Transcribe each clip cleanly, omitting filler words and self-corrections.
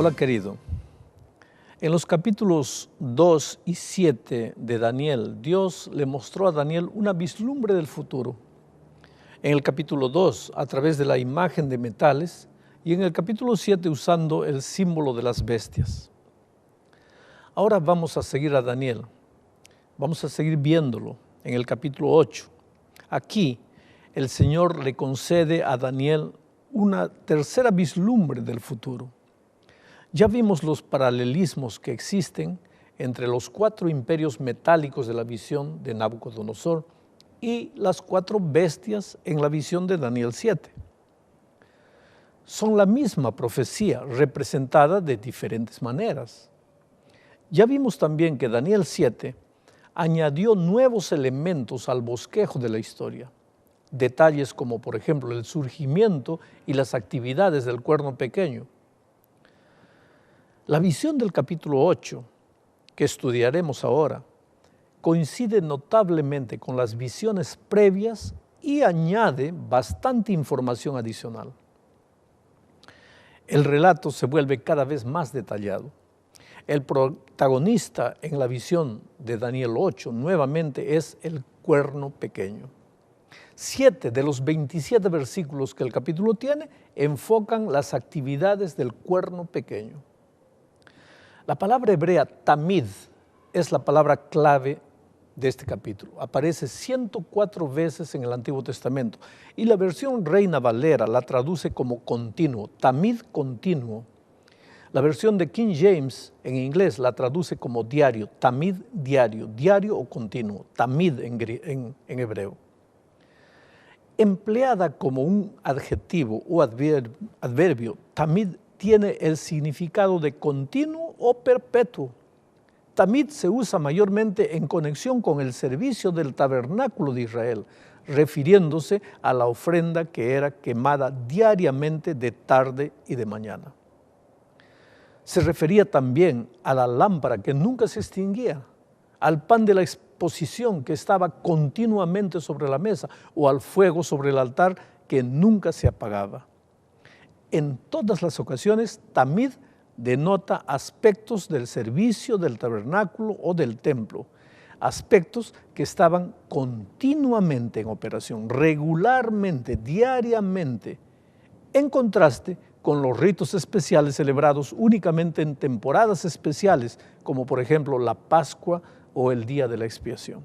Hola querido, en los capítulos 2 y 7 de Daniel, Dios le mostró a Daniel una vislumbre del futuro. En el capítulo 2, a través de la imagen de metales, y en el capítulo 7 usando el símbolo de las bestias. Ahora vamos a seguir a Daniel, vamos a seguir viéndolo en el capítulo 8. Aquí el Señor le concede a Daniel una tercera vislumbre del futuro. Ya vimos los paralelismos que existen entre los 4 imperios metálicos de la visión de Nabucodonosor y las 4 bestias en la visión de Daniel 7. Son la misma profecía representada de diferentes maneras. Ya vimos también que Daniel 7 añadió nuevos elementos al bosquejo de la historia. Detalles como, por ejemplo, el surgimiento y las actividades del cuerno pequeño. La visión del capítulo 8, que estudiaremos ahora, coincide notablemente con las visiones previas y añade bastante información adicional. El relato se vuelve cada vez más detallado. El protagonista en la visión de Daniel 8 nuevamente es el cuerno pequeño. 7 de los 27 versículos que el capítulo tiene enfocan las actividades del cuerno pequeño. La palabra hebrea tamid es la palabra clave de este capítulo. Aparece 104 veces en el Antiguo Testamento y la versión Reina Valera la traduce como continuo, tamid continuo. La versión de King James en inglés la traduce como diario, tamid diario, diario o continuo, tamid en hebreo. Empleada como un adjetivo o adverbio, tamid tiene el significado de continuo o perpetuo. Tamid se usa mayormente en conexión con el servicio del tabernáculo de Israel, refiriéndose a la ofrenda que era quemada diariamente de tarde y de mañana. Se refería también a la lámpara que nunca se extinguía, al pan de la exposición que estaba continuamente sobre la mesa o al fuego sobre el altar que nunca se apagaba. En todas las ocasiones, tamid denota aspectos del servicio del tabernáculo o del templo, aspectos que estaban continuamente en operación, regularmente, diariamente, en contraste con los ritos especiales celebrados únicamente en temporadas especiales, como por ejemplo la Pascua o el Día de la Expiación.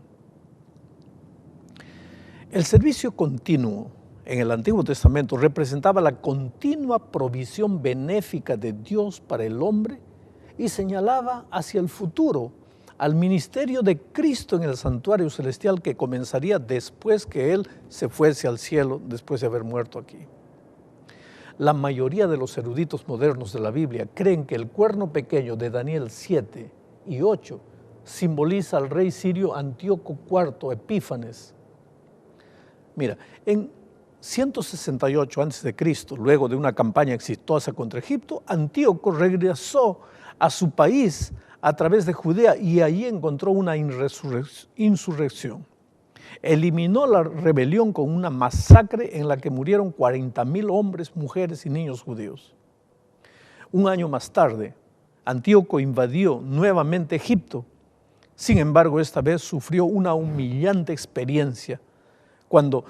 El servicio continuo en el Antiguo Testamento representaba la continua provisión benéfica de Dios para el hombre y señalaba hacia el futuro, al ministerio de Cristo en el santuario celestial que comenzaría después que Él se fuese al cielo, después de haber muerto aquí. La mayoría de los eruditos modernos de la Biblia creen que el cuerno pequeño de Daniel 7 y 8 simboliza al rey sirio Antíoco IV Epífanes. Mira, en 168 a.C., luego de una campaña exitosa contra Egipto, Antíoco regresó a su país a través de Judea y allí encontró una insurrección. Eliminó la rebelión con una masacre en la que murieron 40,000 hombres, mujeres y niños judíos. Un año más tarde, Antíoco invadió nuevamente Egipto. Sin embargo, esta vez sufrió una humillante experiencia cuando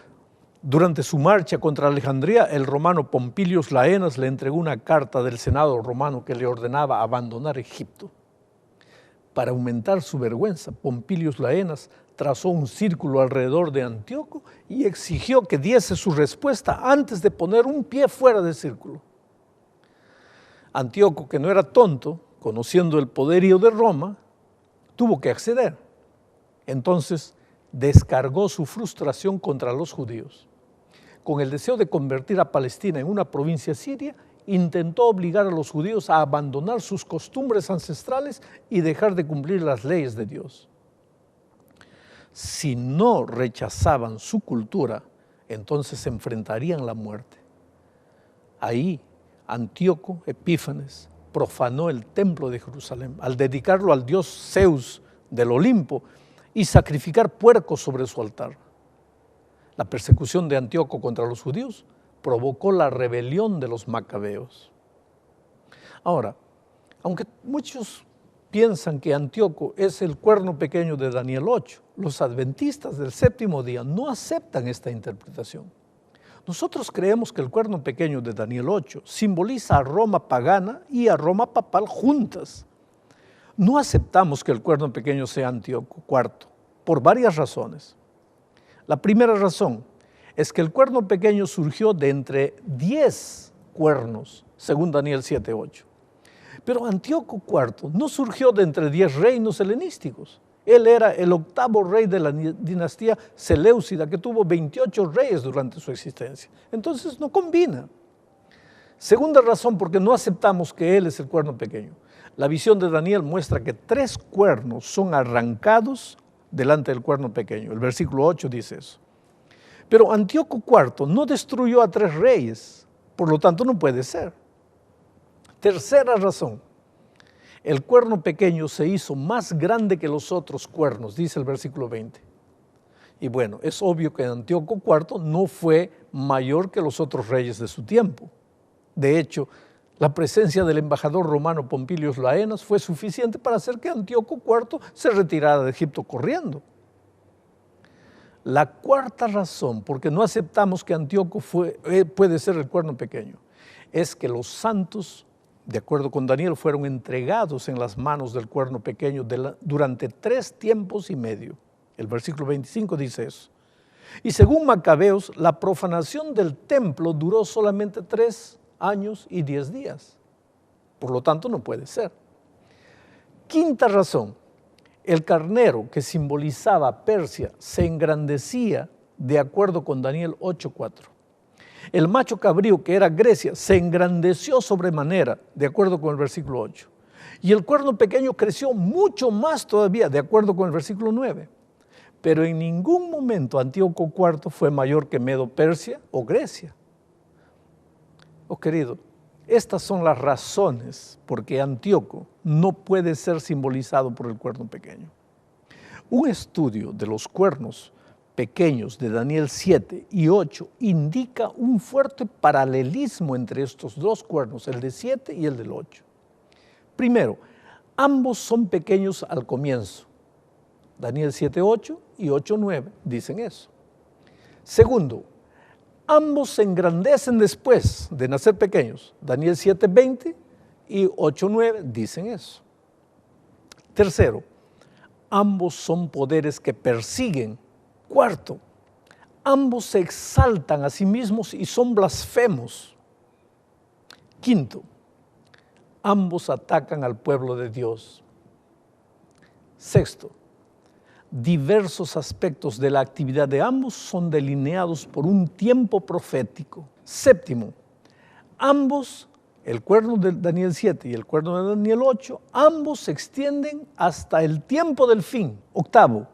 durante su marcha contra Alejandría, el romano Pompilius Laenas le entregó una carta del Senado romano que le ordenaba abandonar Egipto. Para aumentar su vergüenza, Pompilius Laenas trazó un círculo alrededor de Antíoco y exigió que diese su respuesta antes de poner un pie fuera del círculo. Antíoco, que no era tonto, conociendo el poderío de Roma, tuvo que acceder. Entonces descargó su frustración contra los judíos. Con el deseo de convertir a Palestina en una provincia siria, intentó obligar a los judíos a abandonar sus costumbres ancestrales y dejar de cumplir las leyes de Dios. Si no rechazaban su cultura, entonces se enfrentarían la muerte. Ahí, Antíoco Epífanes profanó el templo de Jerusalén al dedicarlo al dios Zeus del Olimpo y sacrificar puercos sobre su altar. La persecución de Antíoco contra los judíos provocó la rebelión de los macabeos. Ahora, Aunque muchos piensan que Antíoco es el cuerno pequeño de Daniel 8, los adventistas del séptimo día no aceptan esta interpretación. Nosotros creemos que el cuerno pequeño de Daniel 8 simboliza a Roma pagana y a Roma papal juntas. No aceptamos que el cuerno pequeño sea Antíoco IV, por varias razones. La primera razón es que el cuerno pequeño surgió de entre 10 cuernos, según Daniel 7:8. Pero Antíoco IV no surgió de entre 10 reinos helenísticos. Él era el octavo rey de la dinastía Seleucida, que tuvo 28 reyes durante su existencia. Entonces no combina. Segunda razón, porque no aceptamos que él es el cuerno pequeño. La visión de Daniel muestra que 3 cuernos son arrancados delante del cuerno pequeño. El versículo 8 dice eso. Pero Antíoco IV no destruyó a 3 reyes, por lo tanto no puede ser. Tercera razón, el cuerno pequeño se hizo más grande que los otros cuernos, dice el versículo 20. Y bueno, es obvio que Antíoco IV no fue mayor que los otros reyes de su tiempo. De hecho, la presencia del embajador romano Pompilio Laenas fue suficiente para hacer que Antíoco IV se retirara de Egipto corriendo. La cuarta razón, porque no aceptamos que Antíoco puede ser el cuerno pequeño, es que los santos, de acuerdo con Daniel, fueron entregados en las manos del cuerno pequeño durante 3 tiempos y medio. El versículo 25 dice eso. Y según Macabeos, la profanación del templo duró solamente 3 años y 10 días. Por lo tanto, no puede ser. Quinta razón, el carnero que simbolizaba Persia se engrandecía de acuerdo con Daniel 8:4. El macho cabrío, que era Grecia, se engrandeció sobremanera, de acuerdo con el versículo 8. Y el cuerno pequeño creció mucho más todavía, de acuerdo con el versículo 9. Pero en ningún momento Antíoco IV fue mayor que Medo-Persia o Grecia. Oh querido, estas son las razones por que Antíoco no puede ser simbolizado por el cuerno pequeño. Un estudio de los cuernos pequeños de Daniel 7 y 8 indica un fuerte paralelismo entre estos 2 cuernos, el de 7 y el del 8. Primero, ambos son pequeños al comienzo. Daniel 7:8 y 8:9 dicen eso. Segundo, ambos se engrandecen después de nacer pequeños. Daniel 7:20 y 8:9 dicen eso. Tercero, ambos son poderes que persiguen. Cuarto, ambos se exaltan a sí mismos y son blasfemos. Quinto, ambos atacan al pueblo de Dios. Sexto, diversos aspectos de la actividad de ambos son delineados por un tiempo profético. Séptimo, ambos, el cuerno de Daniel 7 y el cuerno de Daniel 8, ambos se extienden hasta el tiempo del fin. Octavo,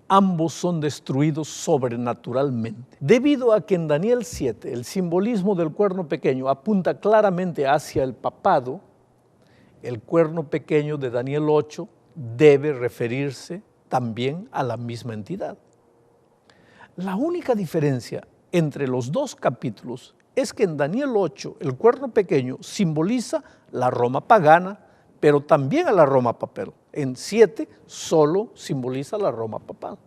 ambos son destruidos sobrenaturalmente. Debido a que en Daniel 7 el simbolismo del cuerno pequeño apunta claramente hacia el papado, el cuerno pequeño de Daniel 8 debe referirse también a la misma entidad. La única diferencia entre los 2 capítulos es que en Daniel 8 el cuerno pequeño simboliza la Roma pagana, pero también a la Roma papal. En 7 solo simboliza la Roma papal.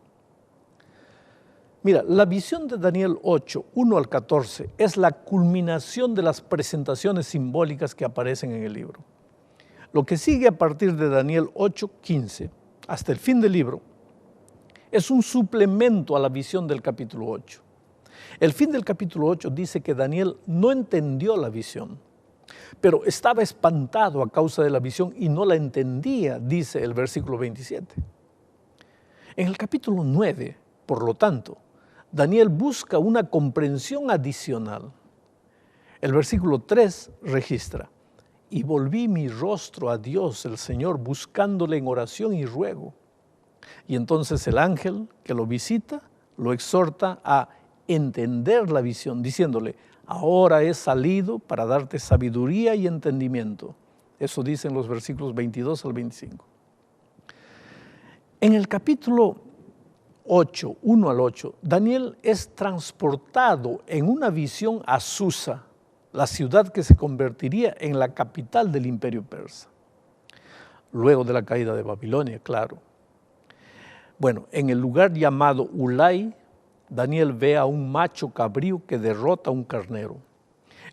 Mira, la visión de Daniel 8, 1 al 14, es la culminación de las presentaciones simbólicas que aparecen en el libro. Lo que sigue a partir de Daniel 8, 15, hasta el fin del libro, es un suplemento a la visión del capítulo 8. El fin del capítulo 8 dice que Daniel no entendió la visión, pero estaba espantado a causa de la visión y no la entendía, dice el versículo 27. En el capítulo 9, por lo tanto, Daniel busca una comprensión adicional. El versículo 3 registra: y volví mi rostro a Dios, el Señor, buscándole en oración y ruego. Y entonces el ángel que lo visita lo exhorta a entender la visión, diciéndole: ahora he salido para darte sabiduría y entendimiento. Eso dicen los versículos 22 al 25. En el capítulo 8, 1 al 8, Daniel es transportado en una visión a Susa, la ciudad que se convertiría en la capital del imperio persa, luego de la caída de Babilonia, claro. Bueno, en el lugar llamado Ulai, Daniel ve a un macho cabrío que derrota a un carnero.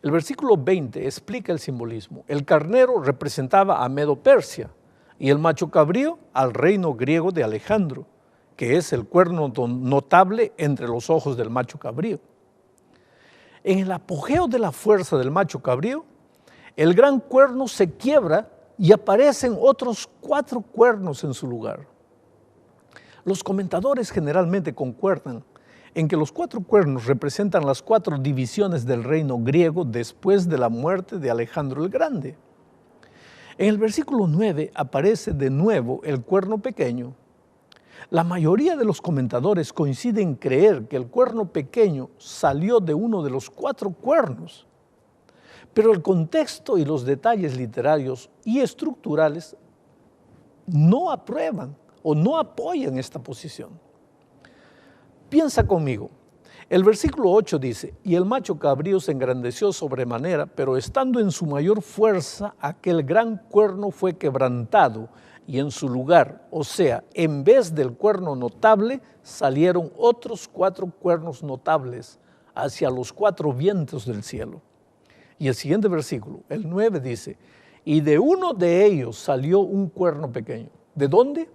El versículo 20 explica el simbolismo. El carnero representaba a Medo-Persia y el macho cabrío al reino griego de Alejandro, que es el cuerno notable entre los ojos del macho cabrío. En el apogeo de la fuerza del macho cabrío, el gran cuerno se quiebra y aparecen otros 4 cuernos en su lugar. Los comentadores generalmente concuerdan en que los 4 cuernos representan las 4 divisiones del reino griego después de la muerte de Alejandro el Grande. En el versículo 9 aparece de nuevo el cuerno pequeño. La mayoría de los comentadores coinciden en creer que el cuerno pequeño salió de uno de los 4 cuernos, pero el contexto y los detalles literarios y estructurales no aprueban o no apoyan esta posición. Piensa conmigo, el versículo 8 dice, y el macho cabrío se engrandeció sobremanera, pero estando en su mayor fuerza, aquel gran cuerno fue quebrantado, y en su lugar, o sea, en vez del cuerno notable, salieron otros 4 cuernos notables hacia los 4 vientos del cielo. Y el siguiente versículo, el 9 dice, y de uno de ellos salió un cuerno pequeño. ¿De dónde?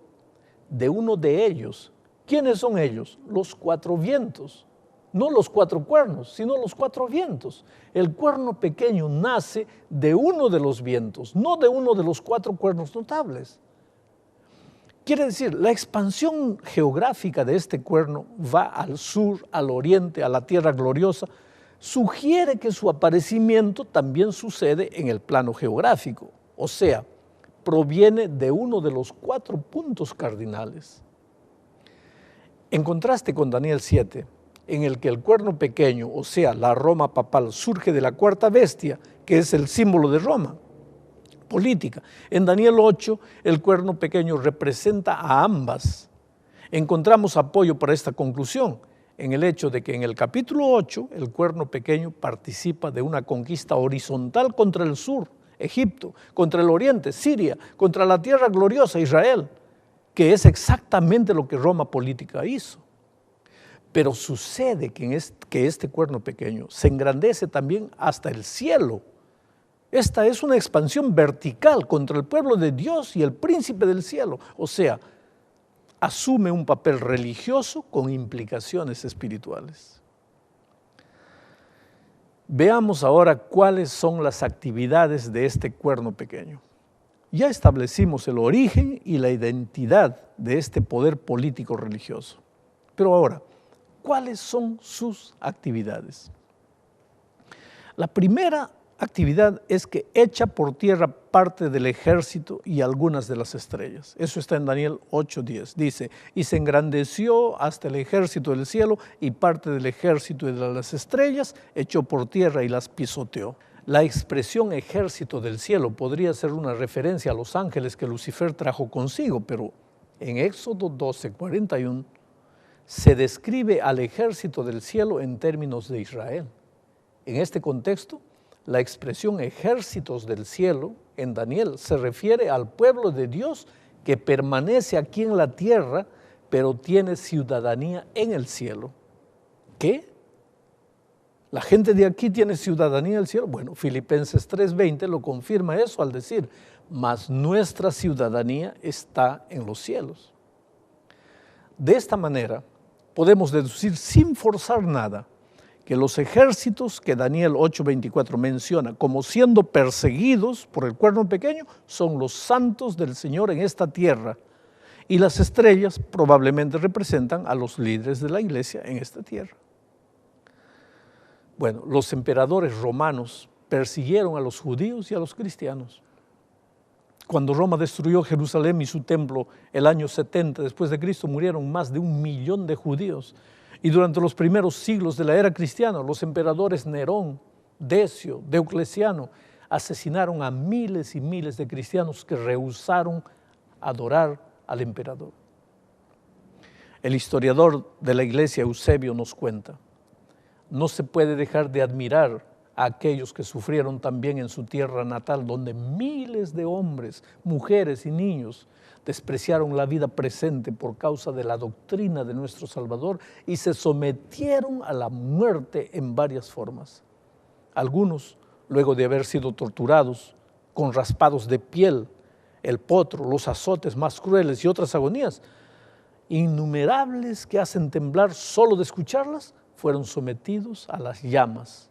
De uno de ellos. ¿Quiénes son ellos? Los 4 vientos. No los 4 cuernos, sino los 4 vientos. El cuerno pequeño nace de uno de los vientos, no de uno de los 4 cuernos notables. Quiere decir, la expansión geográfica de este cuerno va al sur, al oriente, a la tierra gloriosa, sugiere que su aparecimiento también sucede en el plano geográfico, o sea, proviene de uno de los 4 puntos cardinales. En contraste con Daniel 7, en el que el cuerno pequeño, o sea, la Roma papal, surge de la 4ª bestia, que es el símbolo de Roma política. En Daniel 8, el cuerno pequeño representa a ambas. Encontramos apoyo para esta conclusión en el hecho de que en el capítulo 8, el cuerno pequeño participa de una conquista horizontal contra el sur, Egipto, contra el oriente, Siria, contra la tierra gloriosa, Israel, que es exactamente lo que Roma política hizo. Pero sucede que este cuerno pequeño se engrandece también hasta el cielo. Esta es una expansión vertical contra el pueblo de Dios y el príncipe del cielo. O sea, asume un papel religioso con implicaciones espirituales. Veamos ahora cuáles son las actividades de este cuerno pequeño. Ya establecimos el origen y la identidad de este poder político religioso. Pero ahora, ¿cuáles son sus actividades? La primera actividad es que echa por tierra parte del ejército y algunas de las estrellas. Eso está en Daniel 8:10. Dice, y se engrandeció hasta el ejército del cielo y parte del ejército y de las estrellas echó por tierra y las pisoteó. La expresión ejército del cielo podría ser una referencia a los ángeles que Lucifer trajo consigo, pero en Éxodo 12:41 se describe al ejército del cielo en términos de Israel. En este contexto, la expresión ejércitos del cielo en Daniel se refiere al pueblo de Dios que permanece aquí en la tierra, pero tiene ciudadanía en el cielo. ¿Qué? ¿La gente de aquí tiene ciudadanía en el cielo? Bueno, Filipenses 3:20 lo confirma eso al decir, mas nuestra ciudadanía está en los cielos. De esta manera, podemos deducir sin forzar nada que los ejércitos que Daniel 8:24 menciona como siendo perseguidos por el cuerno pequeño son los santos del Señor en esta tierra y las estrellas probablemente representan a los líderes de la iglesia en esta tierra. Bueno, los emperadores romanos persiguieron a los judíos y a los cristianos. Cuando Roma destruyó Jerusalén y su templo el año 70 después de Cristo, murieron más de 1 millón de judíos. Y durante los primeros siglos de la era cristiana, los emperadores Nerón, Decio, Diocleciano asesinaron a miles y miles de cristianos que rehusaron adorar al emperador. El historiador de la iglesia Eusebio nos cuenta, no se puede dejar de admirar a aquellos que sufrieron también en su tierra natal, donde miles de hombres, mujeres y niños despreciaron la vida presente por causa de la doctrina de nuestro Salvador y se sometieron a la muerte en varias formas. Algunos, luego de haber sido torturados con raspados de piel, el potro, los azotes más crueles y otras agonías, innumerables que hacen temblar solo de escucharlas, fueron sometidos a las llamas.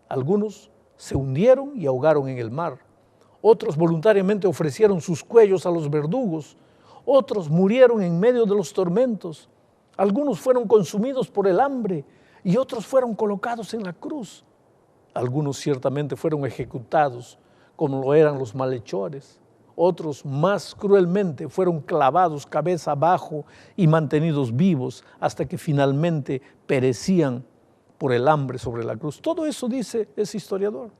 Algunos se hundieron y ahogaron en el mar. Otros voluntariamente ofrecieron sus cuellos a los verdugos. Otros murieron en medio de los tormentos. Algunos fueron consumidos por el hambre y otros fueron colocados en la cruz. Algunos ciertamente fueron ejecutados, como lo eran los malhechores. Otros más cruelmente fueron clavados cabeza abajo y mantenidos vivos hasta que finalmente perecían por el hambre sobre la cruz. Todo eso dice ese historiador.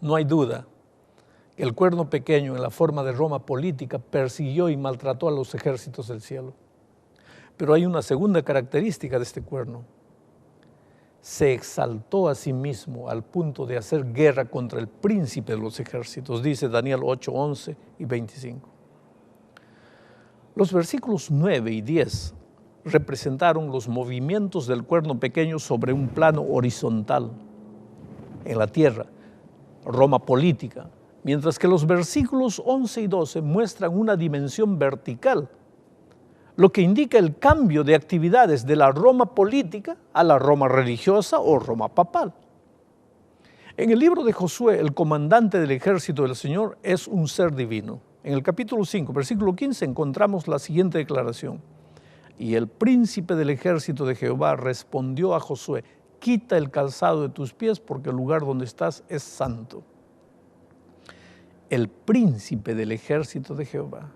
No hay duda que el cuerno pequeño en la forma de Roma política persiguió y maltrató a los ejércitos del cielo. Pero hay una segunda característica de este cuerno. Se exaltó a sí mismo al punto de hacer guerra contra el príncipe de los ejércitos, dice Daniel 8, 11 y 25. Los versículos 9 y 10 representaron los movimientos del cuerno pequeño sobre un plano horizontal en la tierra, Roma política, mientras que los versículos 11 y 12 muestran una dimensión vertical, lo que indica el cambio de actividades de la Roma política a la Roma religiosa o Roma papal. En el libro de Josué, el comandante del ejército del Señor es un ser divino. En el capítulo 5, versículo 15, encontramos la siguiente declaración. Y el príncipe del ejército de Jehová respondió a Josué, quita el calzado de tus pies porque el lugar donde estás es santo. El príncipe del ejército de Jehová,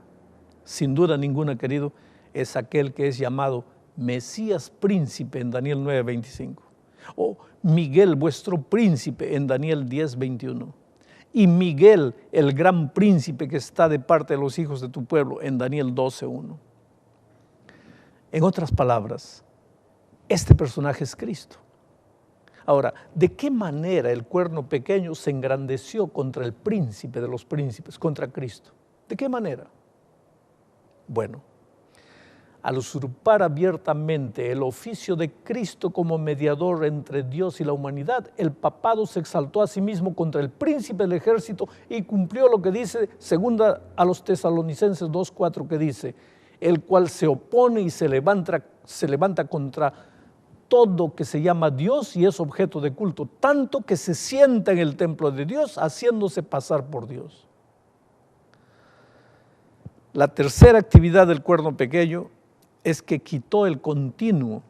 sin duda ninguna, querido, es aquel que es llamado Mesías príncipe en Daniel 9:25, o Miguel vuestro príncipe en Daniel 10:21, y Miguel el gran príncipe que está de parte de los hijos de tu pueblo en Daniel 12:1. En otras palabras, este personaje es Cristo. Ahora, ¿de qué manera el cuerno pequeño se engrandeció contra el príncipe de los príncipes, contra Cristo? ¿De qué manera? Bueno, al usurpar abiertamente el oficio de Cristo como mediador entre Dios y la humanidad, el papado se exaltó a sí mismo contra el príncipe del ejército y cumplió lo que dice segunda a los Tesalonicenses 2:4, que dice, el cual se opone y se levanta contra todo que se llama Dios y es objeto de culto, tanto que se sienta en el templo de Dios haciéndose pasar por Dios. La tercera actividad del cuerno pequeño es que quitó el continuo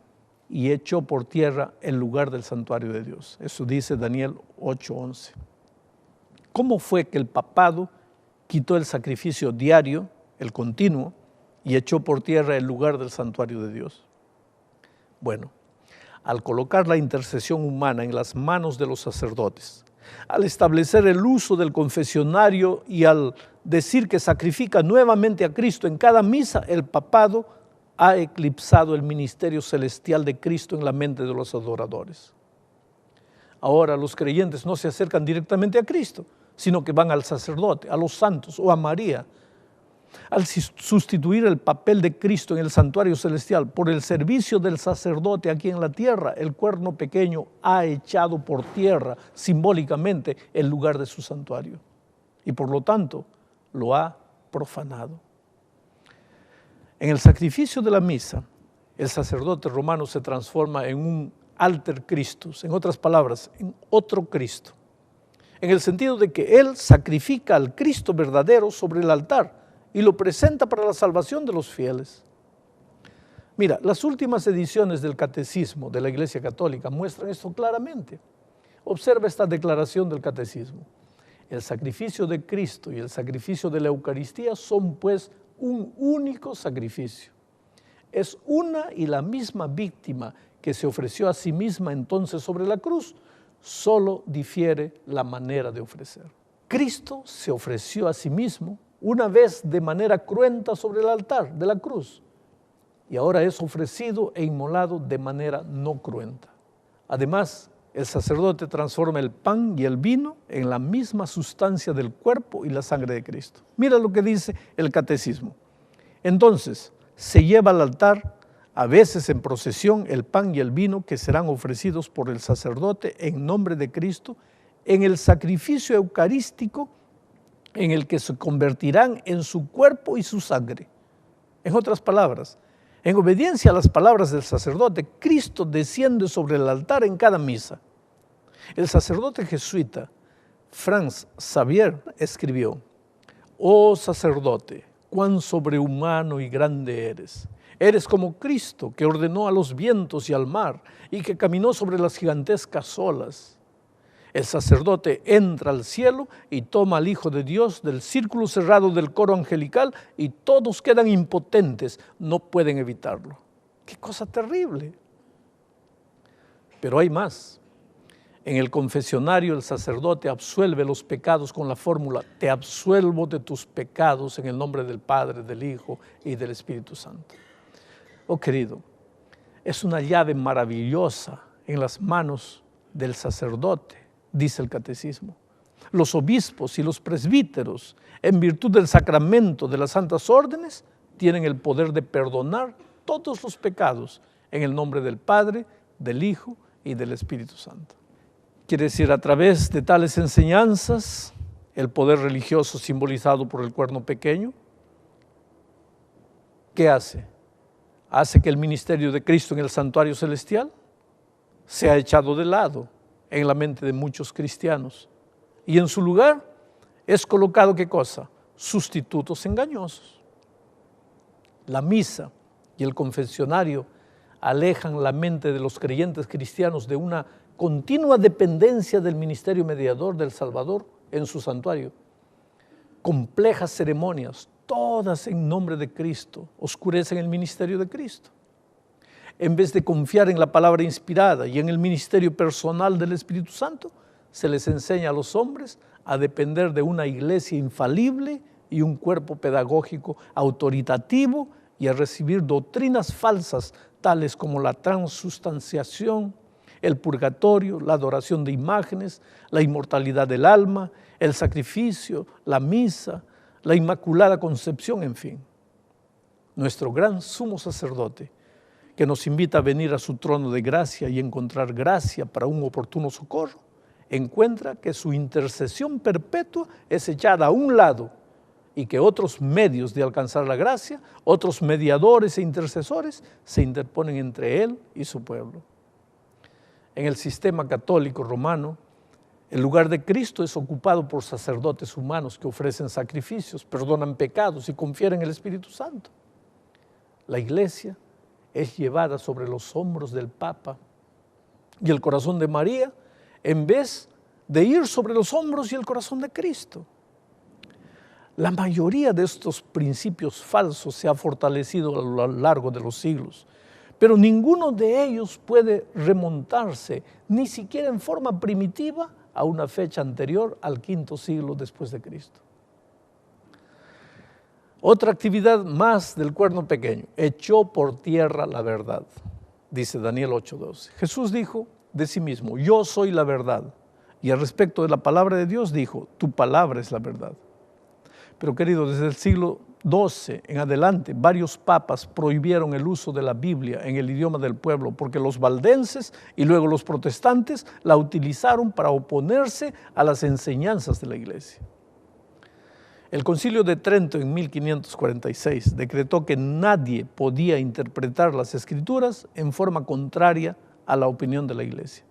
y echó por tierra el lugar del santuario de Dios. Eso dice Daniel 8:11. ¿Cómo fue que el papado quitó el sacrificio diario, el continuo, y echó por tierra el lugar del santuario de Dios? Bueno, al colocar la intercesión humana en las manos de los sacerdotes, al establecer el uso del confesionario y al decir que sacrifica nuevamente a Cristo en cada misa, el papado ha eclipsado el ministerio celestial de Cristo en la mente de los adoradores. Ahora los creyentes no se acercan directamente a Cristo, sino que van al sacerdote, a los santos o a María. Al sustituir el papel de Cristo en el santuario celestial por el servicio del sacerdote aquí en la tierra, el cuerno pequeño ha echado por tierra simbólicamente el lugar de su santuario y por lo tanto lo ha profanado. En el sacrificio de la misa, el sacerdote romano se transforma en un alter Christus, en otras palabras, en otro Cristo, en el sentido de que él sacrifica al Cristo verdadero sobre el altar y lo presenta para la salvación de los fieles. Mira, las últimas ediciones del Catecismo de la Iglesia Católica muestran esto claramente. Observa esta declaración del Catecismo. El sacrificio de Cristo y el sacrificio de la Eucaristía son pues un único sacrificio. Es una y la misma víctima que se ofreció a sí misma entonces sobre la cruz, solo difiere la manera de ofrecer. Cristo se ofreció a sí mismo una vez de manera cruenta sobre el altar de la cruz y ahora es ofrecido e inmolado de manera no cruenta. Además, el sacerdote transforma el pan y el vino en la misma sustancia del cuerpo y la sangre de Cristo. Mira lo que dice el catecismo. Entonces, se lleva al altar, a veces en procesión, el pan y el vino que serán ofrecidos por el sacerdote en nombre de Cristo en el sacrificio eucarístico en el que se convertirán en su cuerpo y su sangre. En otras palabras, en obediencia a las palabras del sacerdote, Cristo desciende sobre el altar en cada misa. El sacerdote jesuita Franz Xavier escribió: «Oh sacerdote, cuán sobrehumano y grande eres. Eres como Cristo, que ordenó a los vientos y al mar y que caminó sobre las gigantescas olas». El sacerdote entra al cielo y toma al Hijo de Dios del círculo cerrado del coro angelical y todos quedan impotentes, no pueden evitarlo. ¡Qué cosa terrible! Pero hay más. En el confesionario el sacerdote absuelve los pecados con la fórmula: te absuelvo de tus pecados en el nombre del Padre, del Hijo y del Espíritu Santo. Oh querido, es una llave maravillosa en las manos del sacerdote, dice el catecismo. Los obispos y los presbíteros, en virtud del sacramento de las santas órdenes, tienen el poder de perdonar todos los pecados en el nombre del Padre, del Hijo y del Espíritu Santo. Quiere decir, a través de tales enseñanzas, el poder religioso simbolizado por el cuerno pequeño, ¿qué hace? Hace que el ministerio de Cristo en el santuario celestial sea echado de lado en la mente de muchos cristianos. Y en su lugar es colocado, ¿qué cosa? Sustitutos engañosos. La misa y el confesionario alejan la mente de los creyentes cristianos de una continua dependencia del ministerio mediador del Salvador en su santuario. Complejas ceremonias, todas en nombre de Cristo, oscurecen el ministerio de Cristo. En vez de confiar en la palabra inspirada y en el ministerio personal del Espíritu Santo, se les enseña a los hombres a depender de una iglesia infalible y un cuerpo pedagógico autoritativo y a recibir doctrinas falsas tales como la transustanciación, el purgatorio, la adoración de imágenes, la inmortalidad del alma, el sacrificio, la misa, la Inmaculada Concepción, en fin. Nuestro gran sumo sacerdote, que nos invita a venir a su trono de gracia y encontrar gracia para un oportuno socorro, encuentra que su intercesión perpetua es echada a un lado y que otros medios de alcanzar la gracia, otros mediadores e intercesores se interponen entre él y su pueblo. En el sistema católico romano, el lugar de Cristo es ocupado por sacerdotes humanos que ofrecen sacrificios, perdonan pecados y confieren el Espíritu Santo. La iglesia es llevada sobre los hombros del Papa y el corazón de María, en vez de ir sobre los hombros y el corazón de Cristo. La mayoría de estos principios falsos se ha fortalecido a lo largo de los siglos, pero ninguno de ellos puede remontarse, ni siquiera en forma primitiva, a una fecha anterior al V siglo después de Cristo. Otra actividad más del cuerno pequeño: echó por tierra la verdad, dice Daniel 8:12. Jesús dijo de sí mismo: yo soy la verdad. Y al respecto de la palabra de Dios dijo: tu palabra es la verdad. Pero querido, desde el siglo XII en adelante, varios papas prohibieron el uso de la Biblia en el idioma del pueblo porque los valdenses y luego los protestantes la utilizaron para oponerse a las enseñanzas de la iglesia. El Concilio de Trento en 1546 decretó que nadie podía interpretar las Escrituras en forma contraria a la opinión de la iglesia,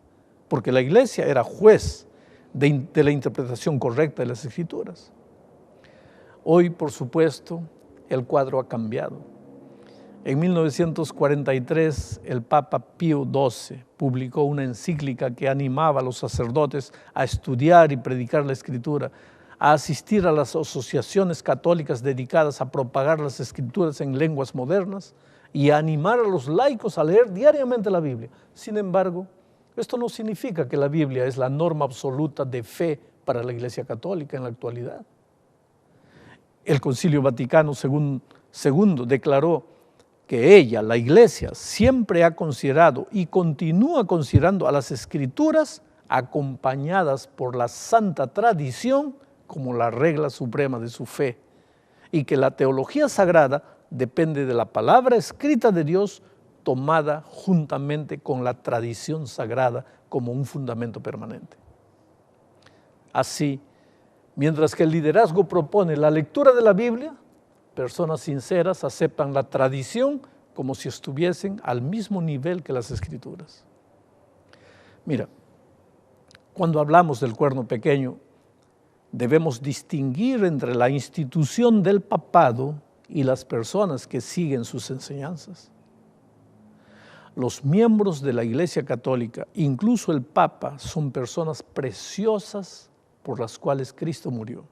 porque la iglesia era juez de la interpretación correcta de las Escrituras. Hoy, por supuesto, el cuadro ha cambiado. En 1943, el Papa Pío XII publicó una encíclica que animaba a los sacerdotes a estudiar y predicar la Escritura, a asistir a las asociaciones católicas dedicadas a propagar las Escrituras en lenguas modernas y a animar a los laicos a leer diariamente la Biblia. Sin embargo, esto no significa que la Biblia es la norma absoluta de fe para la Iglesia Católica en la actualidad. El Concilio Vaticano II declaró que ella, la Iglesia, siempre ha considerado y continúa considerando a las Escrituras acompañadas por la santa tradición como la regla suprema de su fe, y que la teología sagrada depende de la palabra escrita de Dios tomada juntamente con la tradición sagrada como un fundamento permanente. Así, mientras que el liderazgo propone la lectura de la Biblia, personas sinceras aceptan la tradición como si estuviesen al mismo nivel que las Escrituras. Mira, cuando hablamos del cuerno pequeño, debemos distinguir entre la institución del papado y las personas que siguen sus enseñanzas. Los miembros de la Iglesia Católica, incluso el Papa, son personas preciosas por las cuales Cristo murió.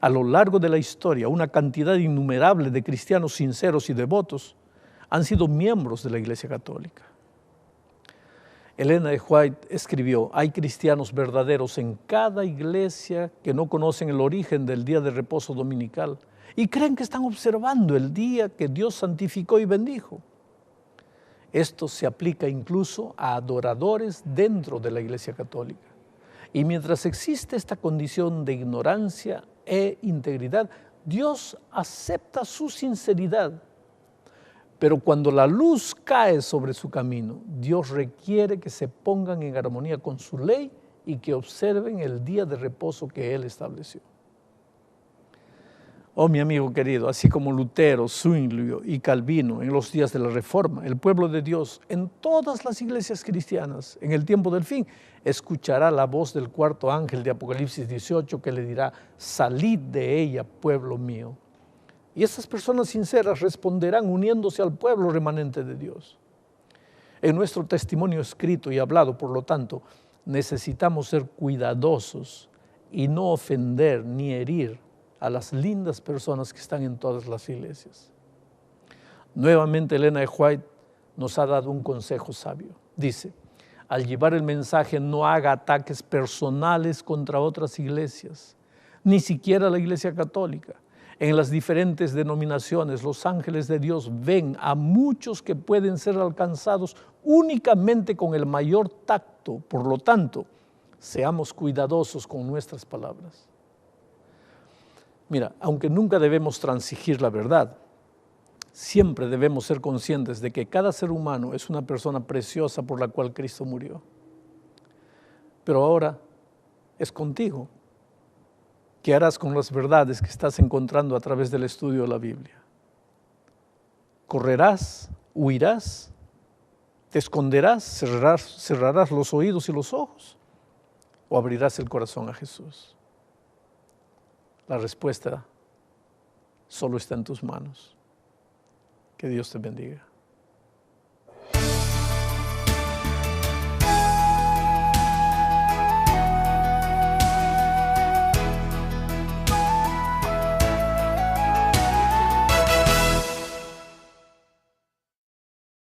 A lo largo de la historia, una cantidad innumerable de cristianos sinceros y devotos han sido miembros de la Iglesia Católica. Elena de White escribió: hay cristianos verdaderos en cada iglesia que no conocen el origen del día de reposo dominical y creen que están observando el día que Dios santificó y bendijo. Esto se aplica incluso a adoradores dentro de la Iglesia Católica. Y mientras existe esta condición de ignorancia e integridad, Dios acepta su sinceridad. Pero cuando la luz cae sobre su camino, Dios requiere que se pongan en armonía con su ley y que observen el día de reposo que Él estableció. Oh, mi amigo querido, así como Lutero, Zwinglio y Calvino en los días de la Reforma, el pueblo de Dios en todas las iglesias cristianas en el tiempo del fin escuchará la voz del cuarto ángel de Apocalipsis 18 que le dirá: salid de ella, pueblo mío. Y esas personas sinceras responderán uniéndose al pueblo remanente de Dios. En nuestro testimonio escrito y hablado, por lo tanto, necesitamos ser cuidadosos y no ofender ni herir a las lindas personas que están en todas las iglesias. Nuevamente Elena de White nos ha dado un consejo sabio. Dice: al llevar el mensaje no haga ataques personales contra otras iglesias, ni siquiera la Iglesia Católica. En las diferentes denominaciones, los ángeles de Dios ven a muchos que pueden ser alcanzados únicamente con el mayor tacto. Por lo tanto, seamos cuidadosos con nuestras palabras. Mira, aunque nunca debemos transigir la verdad, siempre debemos ser conscientes de que cada ser humano es una persona preciosa por la cual Cristo murió. Pero ahora es contigo. ¿Qué harás con las verdades que estás encontrando a través del estudio de la Biblia? ¿Correrás? ¿Huirás? ¿Te esconderás? ¿Cerrarás los oídos y los ojos? ¿O abrirás el corazón a Jesús? La respuesta solo está en tus manos. Que Dios te bendiga.